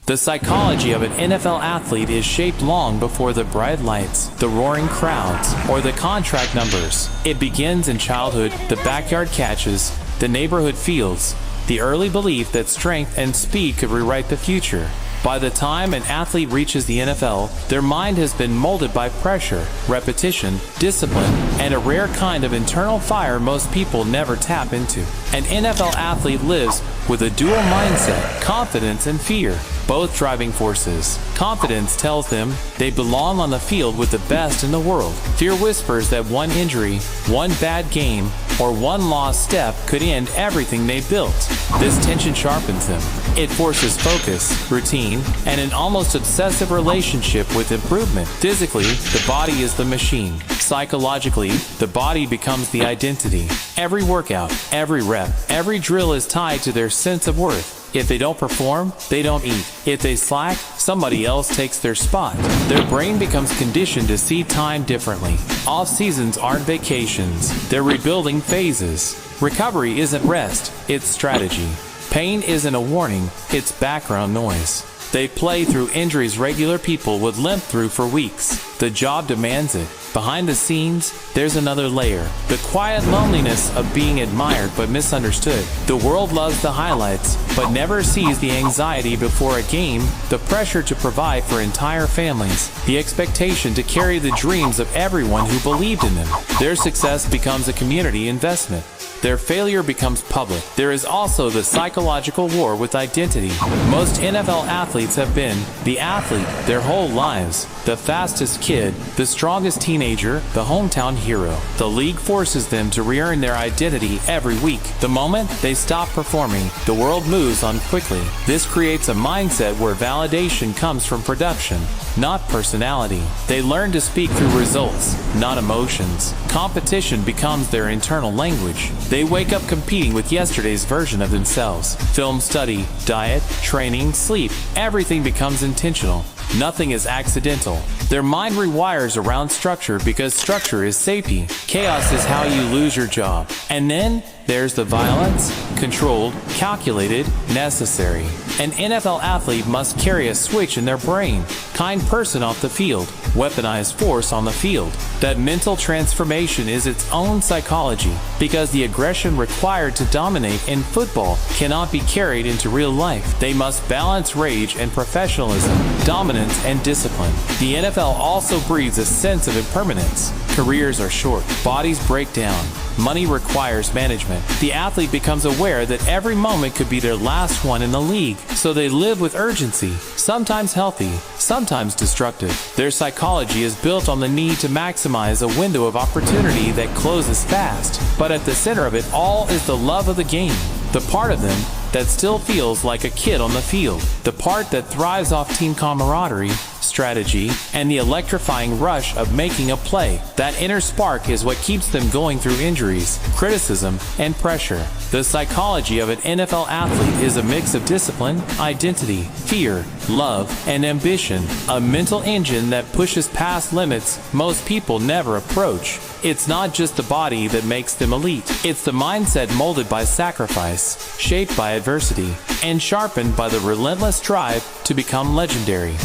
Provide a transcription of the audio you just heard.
The psychology of an NFL athlete is shaped long before the bright lights, the roaring crowds, or the contract numbers. It begins in childhood, the backyard catches, the neighborhood fields, the early belief that strength and speed could rewrite the future. By the time an athlete reaches the NFL, their mind has been molded by pressure, repetition, discipline, and a rare kind of internal fire most people never tap into. An NFL athlete lives with a dual mindset, confidence and fear, both driving forces. Confidence tells them they belong on the field with the best in the world. Fear whispers that one injury, one bad game, or one lost step could end everything they built. This tension sharpens them. It forces focus, routine, and an almost obsessive relationship with improvement. Physically, the body is the machine. Psychologically, the body becomes the identity. Every workout, every rep, every drill is tied to their sense of worth. If they don't perform, they don't eat. If they slack, somebody else takes their spot. Their brain becomes conditioned to see time differently. Off seasons aren't vacations, they're rebuilding phases. Recovery isn't rest, it's strategy. Pain isn't a warning, it's background noise. They play through injuries regular people would limp through for weeks. The job demands it. Behind the scenes, there's another layer. The quiet loneliness of being admired but misunderstood. The world loves the highlights, but never sees the anxiety before a game, the pressure to provide for entire families, the expectation to carry the dreams of everyone who believed in them. Their success becomes a community investment. Their failure becomes public. There is also the psychological war with identity. Most NFL athletes have been the athlete their whole lives. The fastest kid, the strongest teenager, the hometown hero. The league forces them to re-earn their identity every week. The moment they stop performing, the world moves on quickly. This creates a mindset where validation comes from production, not personality. They learn to speak through results, not emotions. Competition becomes their internal language. They wake up competing with yesterday's version of themselves. Film study, diet, training, sleep, everything becomes intentional. Nothing is accidental. Their mind rewires around structure because structure is safety. Chaos is how you lose your job. And then there's the violence, controlled, calculated, necessary. An NFL athlete must carry a switch in their brain. Kind person off the field, weaponized force on the field. That mental transformation is its own psychology because the aggression required to dominate in football cannot be carried into real life. They must balance rage and professionalism, dominance and discipline. The NFL also breeds a sense of impermanence. Careers are short, bodies break down, money requires management. The athlete becomes aware that every moment could be their last one in the league, so they live with urgency, sometimes healthy, sometimes destructive. Their psychology is built on the need to maximize a window of opportunity that closes fast, but at the center of it all is the love of the game, the part of them that still feels like a kid on the field, the part that thrives off team camaraderie, strategy, and the electrifying rush of making a play. That inner spark is what keeps them going through injuries, criticism, and pressure. The psychology of an NFL athlete is a mix of discipline, identity, fear, love, and ambition, a mental engine that pushes past limits most people never approach. It's not just the body that makes them elite. It's the mindset molded by sacrifice, shaped by adversity, and sharpened by the relentless drive to become legendary.